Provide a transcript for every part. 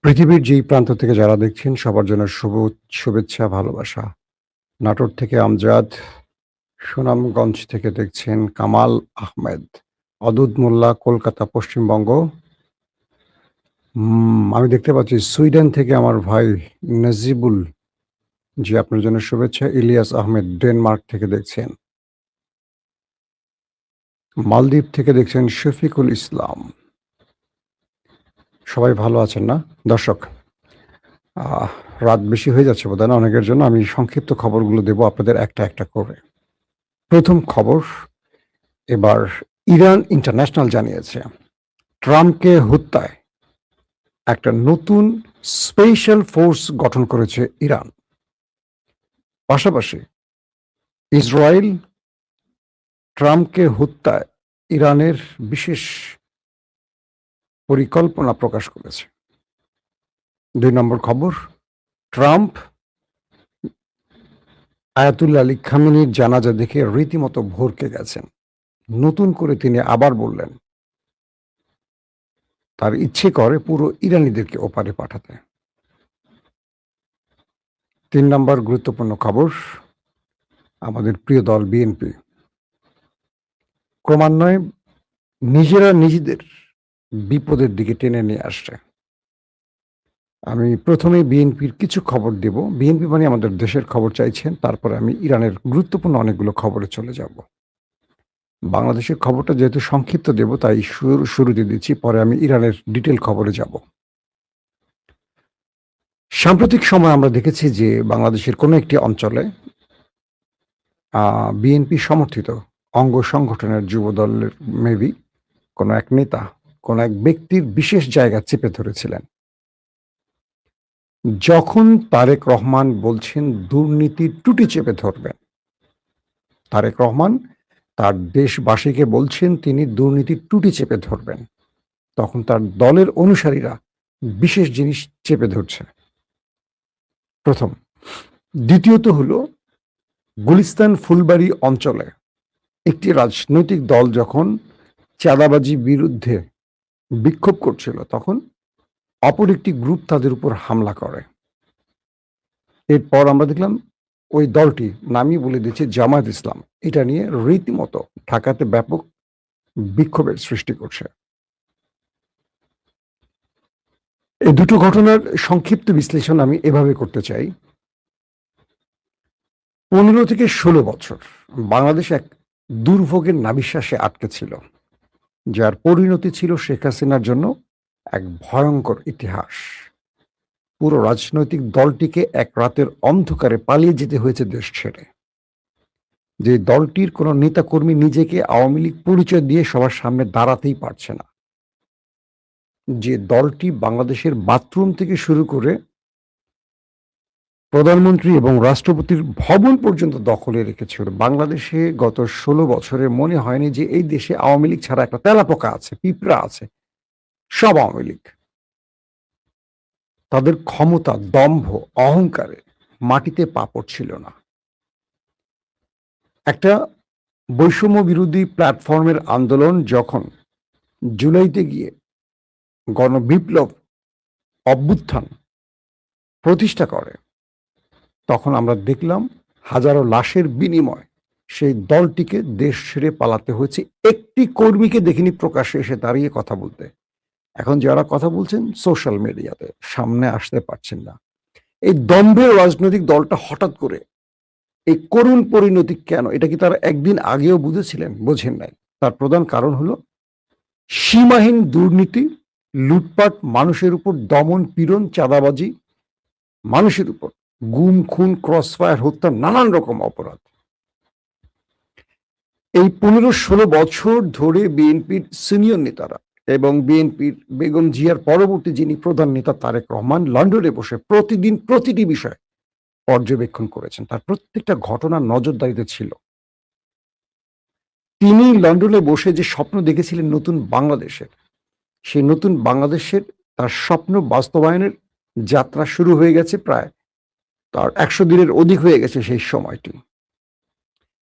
পৃথিবীর যেই প্রান্ত থেকে যারা দেখছেন সবার জন্য শুভেচ্ছা, ভালোবাসা। নাটোর থেকে আমজাদ, সুনামগঞ্জ থেকে দেখছেন কামাল আহমেদ, অদুদ মোল্লা, কলকাতা, পশ্চিমবঙ্গ। আমি দেখতে পাচ্ছি সুইডেন থেকে আমার ভাই নাজিবুল, জি আপনার জন্য শুভেচ্ছা। ইলিয়াস আহমেদ ডেনমার্ক থেকে দেখছেন। মালদ্বীপ থেকে দেখছেন শফিকুল ইসলাম। সবাই ভালো আছেন না? দর্শক, আহ রাত বেশি হয়ে যাচ্ছে বোধহয় না অনেকের জন্য। আমি সংক্ষিপ্ত খবরগুলো দেব আপনাদের একটা করে। প্রথম খবর, এবার ইরান ইন্টারন্যাশনাল জানিয়েছে ট্রাম্পকে হত্যায় একটা নতুন স্পেশাল ফোর্স গঠন করেছে ইরান। পাশাপাশি ইসরায়েল ট্রাম্পকে হত্যায় ইরানের বিশেষ পরিকল্পনা প্রকাশ করেছে। ২ নম্বর খবর, ট্রাম্প আয়াতুল্লাহ আলী খামেনির জানাজা দেখে রীতিমতো ভড়কে গেছেন। নতুন করে তিনি আবার বললেন তার ইচ্ছে করে পুরো ইরানিদেরকে ওপারে পাঠাতে। ৩ নম্বর গুরুত্বপূর্ণ খবর, আমাদের প্রিয় দল বিএনপি ক্রমান্বয়ে নিজেরা নিজেদের বিপদের দিকে টেনে নিয়ে আসছে। আমি প্রথমে বিএনপির কিছু খবর দেব। বিএনপি মানে আমাদের দেশের খবর চাইছেন, তারপরে আমি ইরানের গুরুত্বপূর্ণ অনেকগুলো খবরে চলে যাব। বাংলাদেশের খবরটা যেহেতু সংক্ষিপ্ত দেব তাই শুরুতে দিচ্ছি, পরে আমি ইরানের ডিটেল খবরে যাব। সাম্প্রতিক সময়ে আমরা দেখেছি যে বাংলাদেশের কোনো একটি অঞ্চলে বিএনপি সমর্থিত অঙ্গ সংগঠনের যুবদলের মেবি কোনো এক নেতা কোনো এক ব্যক্তির বিশেষ জায়গা চেপে ধরেছিলেন। যখন তারেক রহমান বলছেন দুর্নীতির টুটি চেপে ধরবেন, তারেক রহমান তার দেশবাসীকে বলছেন তিনি দুর্নীতির টুটি চেপে ধরবেন, তখন তার দলের অনুসারীরা বিশেষ জিনিস চেপে ধরছে। প্রথম। দ্বিতীয়ত হলো, গুলিস্তান ফুলবাড়ি অঞ্চলে একটি রাজনৈতিক দল যখন চাঁদাবাজি বিরুদ্ধে বিক্ষোভ করছিল তখন অপর একটি গ্রুপ তাদের উপর হামলা করে। এরপর আমরা দেখলাম ওই দলটি, নামই বলে দিচ্ছে জামায়াত ইসলাম, এটা নিয়ে রীতিমতো ঢাকাতে ব্যাপক বিক্ষোভের সৃষ্টি করছে। এই দুটো ঘটনার সংক্ষিপ্ত বিশ্লেষণ আমি এভাবে করতে চাই। ১৫ থেকে ১৬ বছর বাংলাদেশ এক দুর্ভোগের নাভিশ্বাসে আটকে ছিল, যার পরিণতি ছিল শেখ হাসিনার জন্য এক ভয়ঙ্কর ইতিহাস। পুরো রাজনৈতিক দলটিকে এক রাতের অন্ধকারে পালিয়ে যেতে হয়েছে দেশ ছেড়ে। যে দলটির কোনো নেতাকর্মী নিজেকে আওয়ামী লীগ পরিচয় দিয়ে সবার সামনে দাঁড়াতেই পারছে না, যে দলটি বাংলাদেশের বাথরুম থেকে শুরু করে প্রধানমন্ত্রী এবং রাষ্ট্রপতির ভবন পর্যন্ত দখলে রেখেছিল। বাংলাদেশে গত ১৬ বছরে মনে হয়নি যে এই দেশে আওয়ামী লীগ ছাড়া একটা তেলাপোকা আছে, পিঁপড়া আছে, সব আওয়ামী লীগ। তাদের ক্ষমতা, দম্ভ, অহংকারে মাটিতে পা পড়ছিল না। একটা বৈষম্য বিরোধী প্ল্যাটফর্মের আন্দোলন যখন জুলাইতে গিয়ে গণবিপ্লব অভ্যুত্থান প্রতিষ্ঠা করে, তখন আমরা দেখলাম হাজারো লাশের বিনিময় সেই দলটিকে দেশ ছেড়ে পালাতে হয়েছে। একটি কর্মীকে দেখিনি প্রকাশ্যে এসে দাঁড়িয়ে কথা বলতে। এখন যারা কথা বলছেন সোশ্যাল মিডিয়াতে, সামনে আসতে পারছেন না। এই দম্ভের রাজনৈতিক দলটা হঠাৎ করে এই করুণ পরিণতি কেন? এটা কি তারা একদিন আগেও বুঝেছিলেন? বোঝেন নাই। তার প্রধান কারণ হলো সীমাহীন দুর্নীতি, লুটপাট, মানুষের উপর দমন পীড়ন, চাঁদাবাজি, মানুষের উপর গুম, খুন, ক্রসফায়ার, হত্যা, নানান রকম অপরাধ। এই ১৫-১৬ বছর ধরে বিএনপির সিনিয়র নেতারা এবং বিএনপির বেগম জিয়ার পরবর্তী যিনি প্রধান নেতা তারেক রহমান লন্ডনে বসে প্রতিদিন প্রতিটি বিষয় পর্যবেক্ষণ করেছেন। তার প্রত্যেকটা ঘটনা নজরদারিতে ছিল। তিনি লন্ডনে বসে যে স্বপ্ন দেখেছিলেন নতুন বাংলাদেশের, সেই নতুন বাংলাদেশের তার স্বপ্ন বাস্তবায়নের যাত্রা শুরু হয়ে গেছে। প্রায় তার ১০০ দিনের অধিক হয়ে গেছে সেই সময়টি।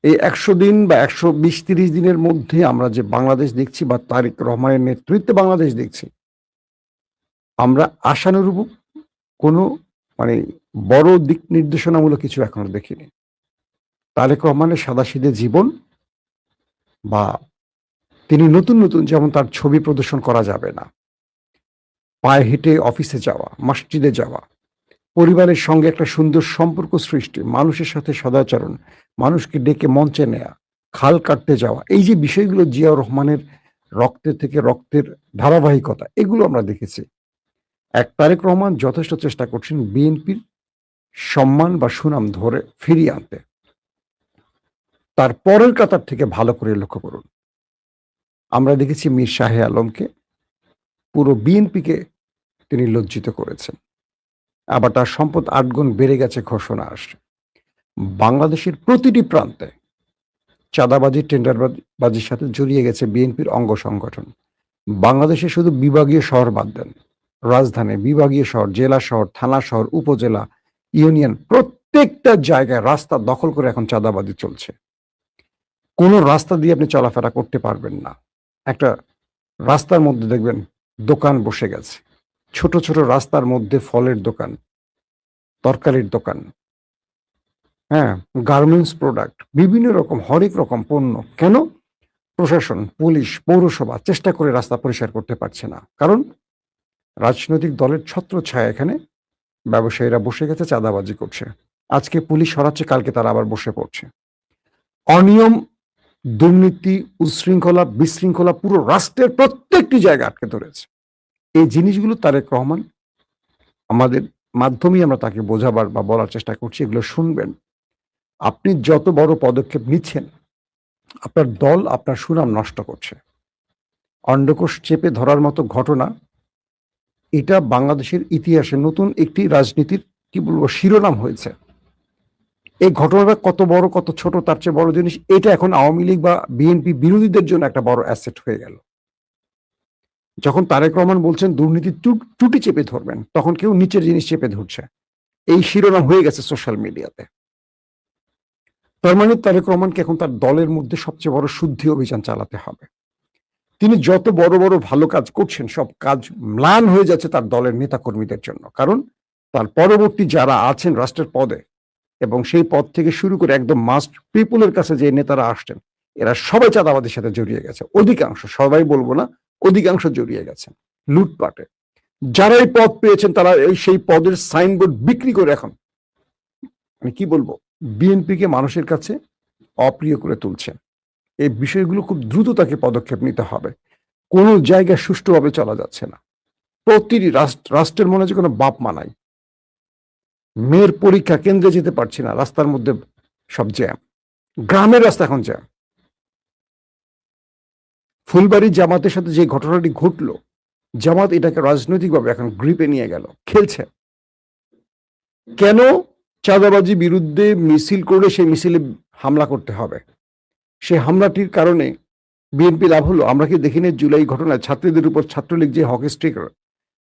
এই ১০০ দিন বা ১২০-৩০ দিনের মধ্যে আমরা যে বাংলাদেশ দেখছি বা তারেক রহমানের নেতৃত্বে বাংলাদেশ দেখছি, আমরা আশানুরূপ কোনো মানে বড় দিক নির্দেশনামূলক কিছু এখনো দেখিনি। তারেক রহমানের সাদাসিধে জীবন বা তিনি নতুন, নতুন যেমন তার ছবি প্রদর্শন করা যাবে না। পায়ে হেঁটে অফিসে যাওয়া, মসজিদে যাওয়া, পরিবারের সঙ্গে একটা সুন্দর সম্পর্ক সৃষ্টি, মানুষের সাথে সদাচরণ, মানুষকে ডেকে মঞ্চে নেয়া, খাল কাটতে যাওয়া, এই যে বিষয়গুলো জিয়াউর রহমানের রক্তের থেকে রক্তের ধারাবাহিকতা, এগুলো আমরা দেখেছি। তারেক রহমান যথেষ্ট চেষ্টা করছেন বিএনপির সম্মান বা সুনাম ধরে ফিরিয়ে আনতে। তার পরের কাতার থেকে ভালো করে লক্ষ্য করুন। আমরা দেখেছি মীর শাহে আলমকে পুরো বিএনপিকে তিনি লজ্জিত করেছেন। আবার তার সম্পদ ৮ গুণ বেড়ে গেছে ঘোষণা আসছে। বাংলাদেশের প্রতিটি প্রান্তে চাঁদাবাজি, টেন্ডারবাজির সাথে জড়িয়ে গেছে বিএনপির অঙ্গ সংগঠন। বাংলাদেশে শুধু বিভাগীয় শহর বাদ দেন, রাজধানী, বিভাগীয় শহর, জেলা শহর, থানা শহর, উপজেলা, ইউনিয়ন, প্রত্যেকটা জায়গায় রাস্তা দখল করে এখন চাঁদাবাজি চলছে। কোনো রাস্তা দিয়ে আপনি চলাফেরা করতে পারবেন না। একটা রাস্তার মধ্যে দেখবেন দোকান বসে গেছে, ছোট ছোট রাস্তার মধ্যে ফলের দোকান, তরকারির দোকান, হ্যাঁ, গার্মেন্টস প্রোডাক্ট, বিভিন্ন রকম হরেক রকম পণ্য। কেন? প্রশাসন, পুলিশ, পৌরসভা চেষ্টা করে রাস্তা পরিষ্কার করতে পারছে না, কারণ রাজনৈতিক দলের ছত্রছায়া এখানে ব্যবসায়ীরা বসে গেছে, চাঁদাবাজি করছে। আজকে পুলিশ সরাচ্ছে, কালকে তারা আবার বসে পড়ছে। অনিয়ম, দুর্নীতি, উচ্ছৃঙ্খলা, বিশৃঙ্খলা পুরো রাষ্ট্রের প্রত্যেকটি জায়গা আটকে ধরেছে। এই জিনিসগুলো তারেক রহমান আমাদের মাধ্যমেই আমরা তাকে বোঝাবার বা বলার চেষ্টা করছি, এগুলো শুনবেন। আপনি যত বড় পদক্ষেপ নিচ্ছেন, আপনার দল আপনার সুনাম নষ্ট করছে। অন্ডকোষ চেপে ধরার মতো ঘটনা, এটা বাংলাদেশের ইতিহাসে নতুন একটি রাজনীতির কি বলবো শিরোনাম হয়েছে। এই ঘটনাটা কত বড় কত ছোট তার চেয়ে বড় জিনিস, এটা এখন আওয়ামী লীগ বা বিএনপি বিরোধীদের জন্য একটা বড় অ্যাসেট হয়ে গেল। যখন তারেক রহমান বলছেন দুর্নীতির টুটি চেপে ধরবেন, তখন কেউ নিচের জিনিস চেপে ধরছে। এই শিরোনাম হয়ে গেছে সোশ্যাল মিডিয়াতে। তার মানে তারেক রহমানকে এখন তার দলের মধ্যে সবচেয়ে বড় শুদ্ধি অভিযান চালাতে হবে। তিনি যত বড় বড় ভালো কাজ করছেন, সব কাজ ম্লান হয়ে যাচ্ছে তার দলের নেতাকর্মীদের জন্য। কারণ তার পরবর্তী যারা আছেন রাষ্ট্রের পদে এবং সেই পদ থেকে শুরু করে একদম মাস্ট পিপুলের কাছে যে নেতারা আসছেন, এরা সবাই চাঁদাবাদের সাথে জড়িয়ে গেছে। অধিকাংশ, সবাই বলবো না, অধিকাংশ জড়িয়ে গেছে লুটপাটে। যারা এই পদ পেয়েছেন তারা সেই পদের সাইনবোর্ড বিক্রি করে এখন আমি কি বলবো বিএনপিকে মানুষের কাছে অপ্রিয় করে তুলছেন। এই বিষয়গুলো খুব দ্রুত তাকে পদক্ষেপ নিতে হবে। কোনো জায়গায় সুষ্ঠুভাবে চলা যাচ্ছে না। প্রতিটি রাষ্ট্রের মনে হচ্ছে কোনো বাপ মা নাই। মেয়ের পরীক্ষা কেন্দ্রে যেতে পারছি না, রাস্তার মধ্যে সব জ্যাম। গ্রামের রাস্তা এখন জ্যাম। ফুলবাড়ি জামাতের সাথে যে ঘটনাটি ঘটলো, জামাত এটাকে রাজনৈতিকভাবে এখন গ্রিপে নিয়ে গেল, খেলছে। কেন? চাঁদাবাজি বিরুদ্ধে মিছিল করলে সেই মিছিলে হামলা করতে হবে। সেই হামলাটির কারণে বিএনপি লাভ হলো। আমরা কি দেখিনি জুলাই ঘটনায় ছাত্রীদের উপর ছাত্রলীগ যে হকি স্টিক,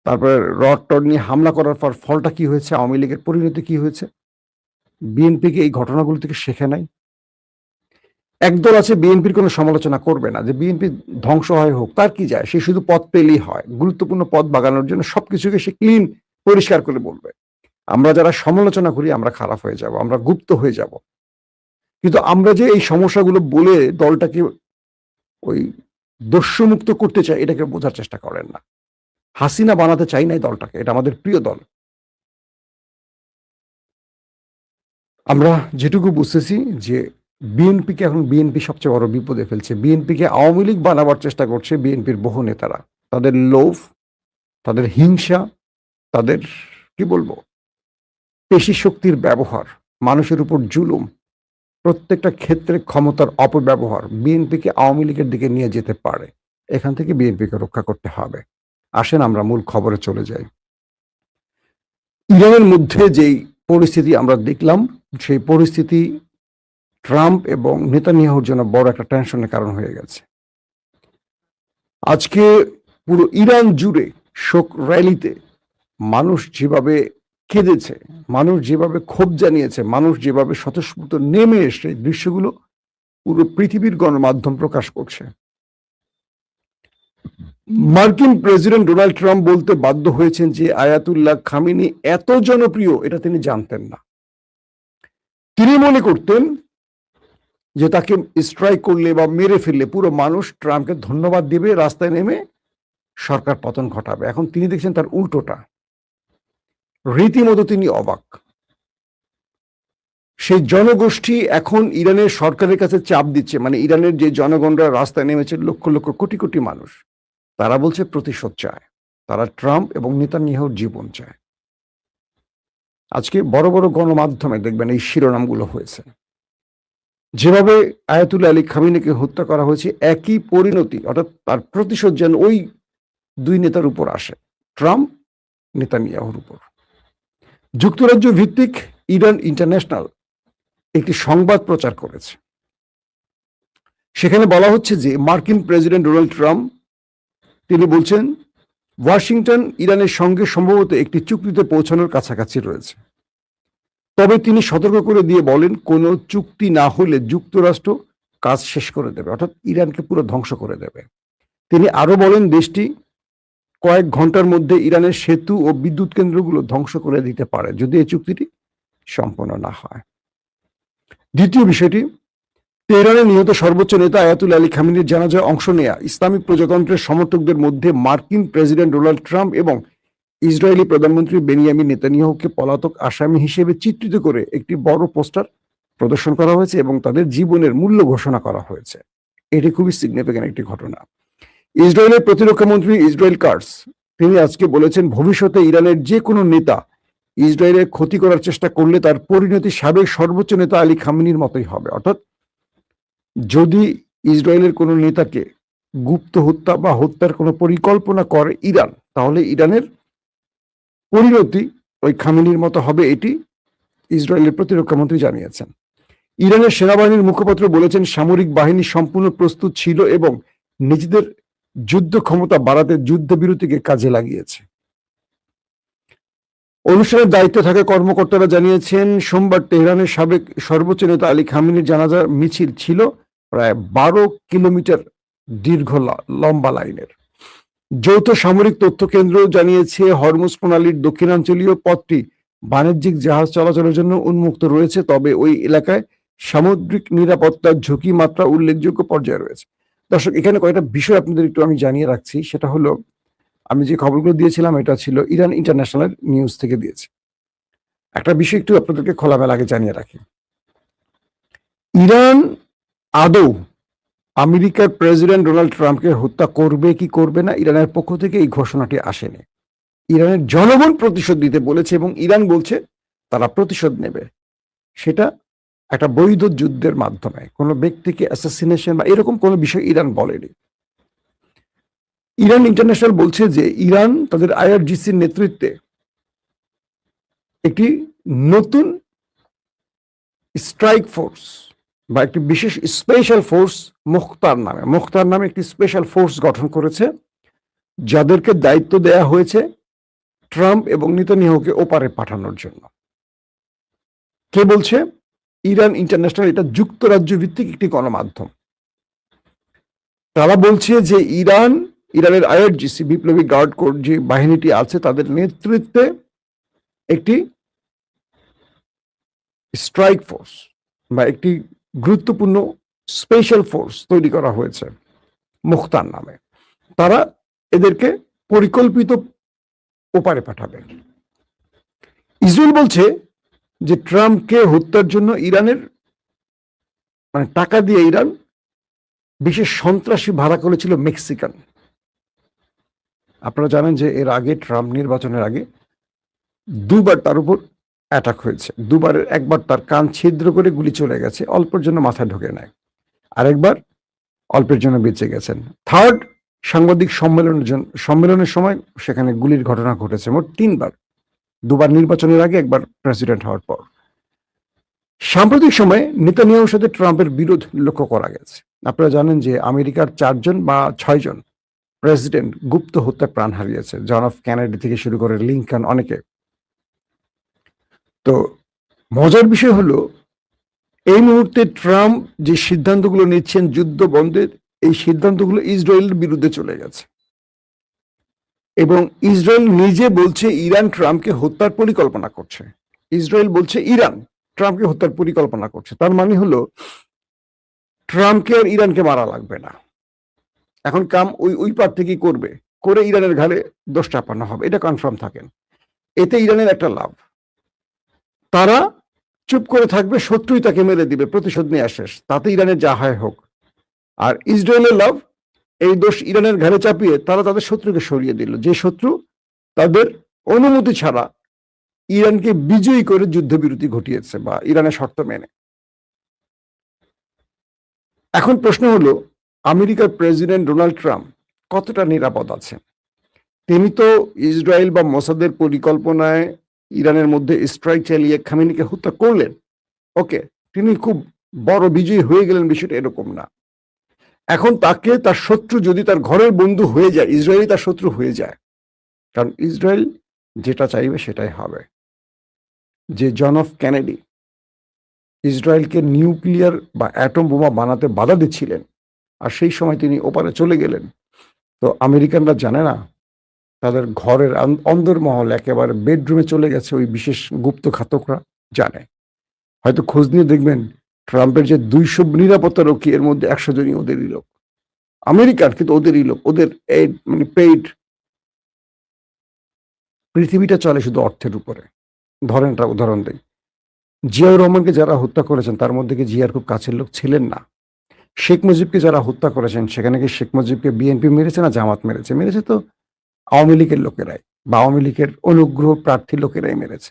তারপরে রড টড নিয়ে হামলা করার পর ফলটা কি হয়েছে, আওয়ামী লীগের পরিণতি কি হয়েছে? বিএনপিকে এই ঘটনাগুলো থেকে শেখে নাই। একদল আছে বিএনপির কোনো সমালোচনা করবে না, যে বিএনপি ধ্বংস হয় হোক, তার কি যায়, সে শুধু পদ পেলেই হয়। গুরুত্বপূর্ণ পদ বাগানোর জন্য সবকিছুকে সে ক্লিন পরিষ্কার করে বলবে। আমরা যারা সমালোচনা করি আমরা খারাপ হয়ে যাব, আমরা গুপ্ত হয়ে যাব। কিন্তু আমরা যে এই সমস্যাগুলো বলে দলটাকে ওই দস্যুমুক্ত করতে চাই, এটাকে বোঝার চেষ্টা করেন না। হাসিনা বানাতে চাই নাই দলটাকে, এটা আমাদের প্রিয় দল। আমরা যেটুকু বুঝতেছি যে বিএনপিকে এখন বিএনপি সবচেয়ে বড় বিপদে ফেলছে। বিএনপিকে আওয়ামী লীগ বানাবার চেষ্টা করছে বিএনপির বহু নেতারা। তাদের লোভ, তাদের হিংসা, তাদের কি বলবো পেশি শক্তির ব্যবহার, মানুষের উপর জুলুম, প্রত্যেকটা ক্ষেত্রে ক্ষমতার অপব্যবহার বিএনপিকে আওয়ামী লীগের দিকে নিয়ে যেতে পারে। এখান থেকে বিএনপিকে রক্ষা করতে হবে। আসেন আমরা মূল খবরে চলে যাই। ইরানের মধ্যে যেই পরিস্থিতি আমরা দেখলাম, সেই পরিস্থিতি ট্রাম্প এবং নেতানিয়াহুর জন্য বড় একটা টেনশনের কারণ হয়ে গেছে। আজকে পুরো ইরান জুড়ে শোক র্যালিতে মানুষ যেভাবে কেঁদেছে, মানুষ যেভাবে ক্ষোভ জানিয়েছে, মানুষ যেভাবে স্বতঃস্ফূর্ত নেমে এসে দৃশ্যগুলো পুরো পৃথিবীর গণমাধ্যম প্রকাশ করছে। মার্কিন প্রেসিডেন্ট ডোনাল্ড ট্রাম্প বলতে বাধ্য হয়েছেন যে আয়াতুল্লাহ খামেনি এত জনপ্রিয় এটা তিনি জানতেন না। তিনি মনে করতেন যে তাকে স্ট্রাইক করলে বা মেরে ফেললে পুরো মানুষ ট্রাম্পকে ধন্যবাদ দেবে, রাস্তায় নেমে সরকার পতন ঘটাবে। এখন তিনি দেখছেন তার উল্টোটা, রীতিমতো তিনি অবাক। সেই জনগোষ্ঠী এখন ইরানের সরকারের কাছে চাপ দিচ্ছে, মানে ইরানের যে জনগণরা রাস্তায় নেমেছে লক্ষ লক্ষ কোটি কোটি মানুষ, তারা বলছে প্রতিশোধ চায়, তারা ট্রাম্প এবং নেতানিয়াহুর জীবন চায়। আজকে বড় বড় গণমাধ্যমে দেখবেন এই শিরোনামগুলো হয়েছে। যেভাবে আয়াতুল্লাহ আলী খামেনিকে হত্যা করা হয়েছে, একই পরিণতি, অর্থাৎ তার প্রতিশোধ যেন ওই দুই নেতার উপর আসে, ট্রাম্প নেতানিয়াহুর উপর। যুক্তরাজ্য ভিত্তিক ইরান ইন্টারন্যাশনাল একটি সংবাদ প্রচার করেছে। সেখানে বলা হচ্ছে যে মার্কিন প্রেসিডেন্ট ডোনাল্ড ট্রাম্প তিনি বলছেন ওয়াশিংটন ইরানের সঙ্গে সম্ভবত একটি চুক্তিতে পৌঁছানোর কাছাকাছি রয়েছে। তবে তিনি সতর্ক করে দিয়ে বলেন কোনো চুক্তি না হলে যুক্তরাষ্ট্র কাজ শেষ করে দেবে, অর্থাৎ ইরানকে পুরো ধ্বংস করে দেবে। তিনি আরো বলেন দেশটি কয়েক ঘন্টার মধ্যে ইরানের সেতু ও বিদ্যুৎ কেন্দ্রগুলো ধ্বংস করে দিতে পারে যদি এই চুক্তিটি সম্পন্ন না হয়। দ্বিতীয় বিষয়টি, তেহরানে নিহত সর্বোচ্চ নেতা আয়াতুল্লাহ আলী খামেনির জানাজায় অংশ নেয়া ইসলামিক প্রজাতন্ত্রের সমর্থকদের মধ্যে মার্কিন প্রেসিডেন্ট ডোনাল্ড ট্রাম্প এবং ইসরায়েলি প্রধানমন্ত্রী বেনিয়ামিন নেতানিয়াহুকে পলাতক আসামি হিসেবে চিত্রিত করে একটি বড় পোস্টার প্রদর্শন করা হয়েছে এবং তাদের জীবনের মূল্য ঘোষণা করা হয়েছে। এটি খুবই সিগনিফিক্যান্ট একটি ঘটনা। ইসরায়েলের প্রতিরক্ষা মন্ত্রী ইসরায়েল কাটস তিনি আজকে বলেছেন ভবিষ্যতে ইরানের যে কোনো নেতা ইসরায়েলের ক্ষতি করার চেষ্টা করলে তার পরিণতি সাবেক সর্বোচ্চ নেতা আলী খামেনির মতোই হবে। অর্থাৎ যদি ইসরায়েলের কোনো নেতাকে গুপ্ত হত্যা বা হত্যার কোনো পরিকল্পনা করে ইরান, তাহলে ইরানের পরিণতি ওই খামেনির মতো হবে, এটি ইসরায়েলের প্রতিরক্ষা মন্ত্রী জানিয়েছেন। ইরানের সেনাবাহিনীর মুখপাত্র বলেছেন সামরিক বাহিনী সম্পূর্ণ প্রস্তুত ছিল এবং নিজেদের যুদ্ধ ক্ষমতা বাড়াতে যুদ্ধবিরতিকে কাজে লাগিয়েছে। অনুষ্ঠানের দায়িত্বে থাকা কর্মকর্তারা জানিয়েছেন সোমবার তেহরানের সাবেক সর্বোচ্চ নেতা আলী খামেনির জানাজার মিছিল ছিল প্রায় 12 কিলোমিটার দীর্ঘ লম্বা লাইনের। যৌথ সামরিক তথ্য কেন্দ্র জানিয়েছে হরমুজ প্রণালীর দক্ষিণাঞ্চলীয় পথটি বাণিজ্যিক জাহাজ চলাচলের জন্য উন্মুক্ত রয়েছে, তবে ওই এলাকায় সামুদ্রিক নিরাপত্তার ঝুঁকি মাত্রা উল্লেখযোগ্য পর্যায়ে রয়েছে। দর্শক, এখানে কয়েকটা বিষয় আপনাদের একটু আমি জানিয়ে রাখছি। সেটা হলো, আমি যে খবরগুলো দিয়েছিলাম এটা ছিল ইরান ইন্টারন্যাশনাল নিউজ থেকে দিয়েছি। একটা বিষয় একটু আপনাদেরকে খোলামেলা আগে জানিয়ে রাখি, ইরান আদৌ আমেরিকার প্রেসিডেন্ট ডোনাল্ড ট্রাম্পকে হত্যা করবে কি করবে না, ইরানের পক্ষ থেকে এই ঘোষণাটি আসেনি। ইরানের জনগণ প্রতিশোধ দিতে বলেছে এবং ইরান বলছে তারা প্রতিশোধ নেবে, সেটা একটা বৈধ যুদ্ধের মাধ্যমে, কোনো ব্যক্তিকে অ্যাসাসিনেশন বা এরকম কোনো বিষয় ইরান বলেনি। ইরান ইন্টারন্যাশনাল বলছে যে ইরান তাদের আইআরজিসির নেতৃত্বে একটি নতুন স্ট্রাইক ফোর্স বা একটি বিশেষ স্পেশাল ফোর্স মুখতার নামে একটি স্পেশাল ফোর্স গঠন করেছে, যাদেরকে দায়িত্ব দেয়া হয়েছে ট্রাম্প এবং নেতানিয়াহুকে ওপারে পাঠানোর জন্য। কে বলছে? ইরান ইন্টারন্যাশনাল, এটা যুক্তরাজ্য ভিত্তিক একটি গণমাধ্যম। তারা বলছে যে ইরানের আইআরজিসি বিপ্লবী গার্ড কোর যে বাহিনীটি আছে তাদের নেতৃত্বে একটি স্ট্রাইক ফোর্স বা একটি গুরুত্বপূর্ণ স্পেশাল ফোর্স তৈরি করা হয়েছে মুখতার নামে। তারা এদেরকে পরিকল্পিত ওপারে পাঠাবে। ইসরায়েল বলছে যে ট্রাম্পকে হত্যার জন্য ইরানের টাকা দিয়ে ইরান বিশেষ সন্ত্রাসী ভাড়া করেছিল মেক্সিকান। আপনারা জানেন যে এর আগে ট্রাম্প নির্বাচনের আগে দুবার তার উপর অ্যাটাক হয়েছে। দুবারের একবার তার কান ছিদ্র করে গুলি চলে গেছে, অল্পের জন্য মাথায় ঢোকে নেয়, আরেকবার অল্পের জন্য বেঁচে গেছেন। থার্ড সাংবাদিক সম্মেলনের সময় সেখানে গুলির ঘটনা ঘটেছে মোট 3 বার, দুবার নির্বাচনের আগে, একবার প্রেসিডেন্ট হওয়ার পর। সাম্প্রতিক সময়ে নেতানিয়াহুর সাথে ট্রাম্পের বিরোধ লক্ষ্য করা গেছে। আপনারা জানেন যে আমেরিকার 4 জন বা 6 জন প্রেসিডেন্ট গুপ্ত হত্যায় প্রাণ হারিয়েছে, জন এফ কেনেডি থেকে শুরু করে লিঙ্কন, অনেকে। তো মজার বিষয় হলো এই মুহূর্তে ট্রাম্প যে সিদ্ধান্তগুলো নিচ্ছেন যুদ্ধ বন্ধের, এই সিদ্ধান্তগুলো ইসরায়েলের বিরুদ্ধে চলে গেছে। এবং ইসরায়েল নিজে বলছে ইরান ট্রাম্পকে হত্যার পরিকল্পনা করছে। ইসরায়েল বলছে ইরান ট্রাম্পকে হত্যার পরিকল্পনা করছে। তার মানে হলো ট্রাম্পকে আর ইরানকে মারা লাগবে না। এখন কাম ওই পার থেকেই করবে, করে ইরানের ঘাড়ে দোষ চাপানো হবে, এটা কনফার্ম থাকেন। এতে ইরানের একটা লাভ, তারা চুপ করে থাকবে, শত্রুই তাকে মেরে দিবে, প্রতিশোধ নিয়ে শেষ, তাতে ইরানের যা হয় হোক। আর ইসরায়েলের লাভ, এই দোষ ইরানের ঘাড়ে চাপিয়ে তারা তাদের শত্রুকে সরিয়ে দিল, যে শত্রু তাদের অনুমতি ছাড়া ইরানকে বিজয়ী করে যুদ্ধবিরতি ঘটিয়েছে বা ইরানের শর্ত মেনে। এখন প্রশ্ন হলো, আমেরিকার প্রেসিডেন্ট ডোনাল্ড ট্রাম্প কতটা নিরাপদ আছেন? তিনি তো ইসরায়েল বা মোসাদের পরিকল্পনায় ইরানের মধ্যে স্ট্রাইক চালিয়ে খামেনিকে হত্যা করলেন, ওকে, তিনি খুব বড় বিজয়ী হয়ে গেলেন, বিষয়টা এরকম না। এখন তাকে তার শত্রু যদি তার ঘরের বন্ধু হয়ে যায়, ইসরায়েলই তার শত্রু হয়ে যায়, কারণ ইসরায়েল যেটা চাইবে সেটাই হবে। যে জন এফ কেনেডি ইসরায়েলকে নিউক্লিয়ার বা অ্যাটম বোমা বানাতে বাধা দিচ্ছিলেন, আর সেই সময় তিনি ওপারে চলে গেলেন, তো আমেরিকানরা জানে না তাদের ঘরের অন্দরমহল একেবারে বেডরুমে চলে গেছে ওই বিশেষ গুপ্ত ঘাতকরা? জানে। হয়তো খোঁজ নিয়ে দেখবেন ট্রাম্পের যে 200 নিরাপত্তা রক্ষী, এর মধ্যে 100 জনই ওদেরই লোক, আমেরিকার, কিন্তু ওদেরই লোক, ওদের মানে পেইড। পৃথিবীটা চলে শুধু অর্থের উপরে। ধরেন একটা উদাহরণ দেই, জিয়াউর রহমানকে যারা হত্যা করেছেন তার মধ্যে কি জিয়ার খুব কাছের লোক ছিলেন না? শেখ মুজিবকে যারা হত্যা করেছেন সেখানে কি শেখ মুজিবকে বিএনপি মেরেছে না জামাত মেরেছে? মেরেছে তো আওয়ামী লীগের লোকেরাই, বা আওয়ামী লীগের অনুগ্রহ প্রার্থী লোকেরাই মেরেছে।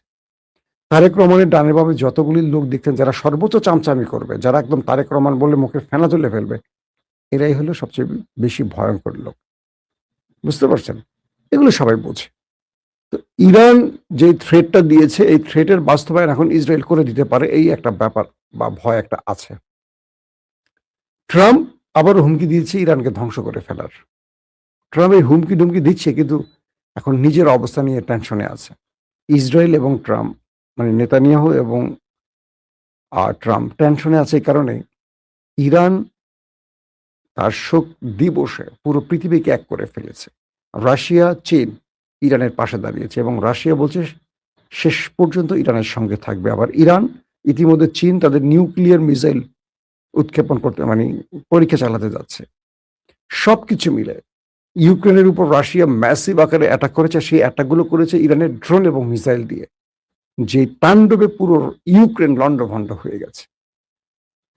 তারেক রহমানের ডানে বামে যতগুলি লোক দেখতেন যারা সর্বোচ্চ চামচামি করবে, যারা একদম তারেক রহমান বলে মুখে ফেনা তুলে ফেলবে, এরাই হলো সবচেয়ে বেশি ভয়ঙ্কর লোক। বুঝতে পারছেন? এগুলো সবাই বোঝে। তো ইরান যে থ্রেটটা দিয়েছে, এই থ্রেটের বাস্তবায়ন এখন ইসরায়েল করে দিতে পারে, এই একটা ব্যাপার বা ভয় একটা আছে। ট্রাম্প আবারও হুমকি দিয়েছে ইরানকে ধ্বংস করে ফেলার। ট্রাম্প এই হুমকি ডুমকি দিচ্ছে, কিন্তু এখন নিজের অবস্থা নিয়ে টেনশনে আছে। ইসরায়েল এবং ট্রাম্প, মানে নেতানিয়াহু এবং ট্রাম্প টেনশনে আছে, এই কারণে ইরান তার শোক দিবসে পুরো পৃথিবীকে এক করে ফেলেছে। রাশিয়া, চীন ইরানের পাশে দাঁড়িয়েছে এবং রাশিয়া বলছে শেষ পর্যন্ত ইরানের সঙ্গে থাকবে। আবার ইরান ইতিমধ্যে চীন তাদের নিউক্লিয়ার মিসাইল উৎক্ষেপণ করতে, মানে পরীক্ষা চালাতে যাচ্ছে। সবকিছু মিলে ইউক্রেনের উপর রাশিয়া ম্যাসিভ আকারে অ্যাটাক করেছে, সেই অ্যাটাকগুলো করেছে ইরানের ড্রোন এবং মিসাইল দিয়ে, যে তাণ্ডবে পুরো ইউক্রেন লণ্ডভণ্ড হয়ে গেছে।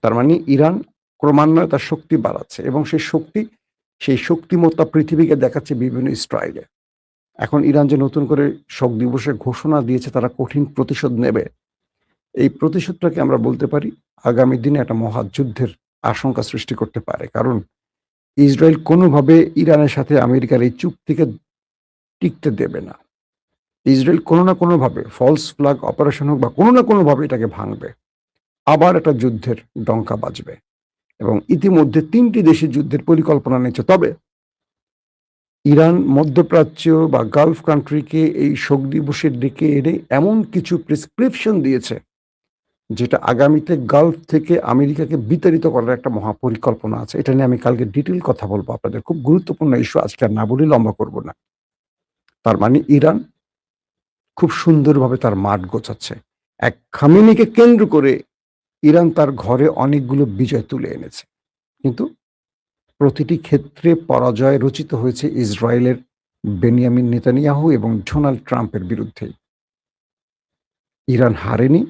তার মানে ইরান ক্রমান্বয়ে তার শক্তি বাড়াচ্ছে এবং সেই শক্তিমত্তা পৃথিবীকে দেখাচ্ছে বিভিন্ন স্ট্রাইলে। এখন ইরান যে নতুন করে শোক দিবসের ঘোষণা দিয়েছে, তারা কঠিন প্রতিশোধ নেবে। এই প্রতিশোধটাকে আমরা বলতে পারি আগামী দিনে একটা মহাযুদ্ধের আশঙ্কা সৃষ্টি করতে পারে, কারণ ইসরায়েল কোনোভাবে ইরানের সাথে আমেরিকার এই চুক্তিকে টিকতে দেবে না। ইসরায়েল কোনো না কোনোভাবে ফলস ফ্ল্যাগ অপারেশন হোক বা কোনো না কোনোভাবে এটাকে ভাঙবে, আবার একটা যুদ্ধের ডঙ্কা বাজবে। এবং ইতিমধ্যে 3টি দেশে যুদ্ধের পরিকল্পনা নিচ্ছে। তবে ইরান মধ্যপ্রাচ্য বা গালফ কান্ট্রিকে এই শোক দিবসের ডেকে এনে এমন কিছু প্রেসক্রিপশন দিয়েছে, যেটা আগামীতে গালফ থেকে আমেরিকাকে বিতাড়িত করার একটা মহাপরিকল্পনা আছে। এটা নিয়ে আমি কালকে ডিটেল কথা বলবো আপনাদের, খুব গুরুত্বপূর্ণ ইস্যু, আজকে আর না বলে লম্বা করব না। তার মানে ইরান খুব সুন্দরভাবে তার মাঠ গোছাচ্ছে। এক খামেনিকে কেন্দ্র করে ইরান তার ঘরে অনেকগুলো বিজয় তুলে এনেছে, কিন্তু প্রতিটি ক্ষেত্রে পরাজয় রচিত হয়েছে ইসরায়েলের বেনিয়ামিন নেতানিয়াহু এবং ডোনাল্ড ট্রাম্পের বিরুদ্ধেই। ইরান হারেনি,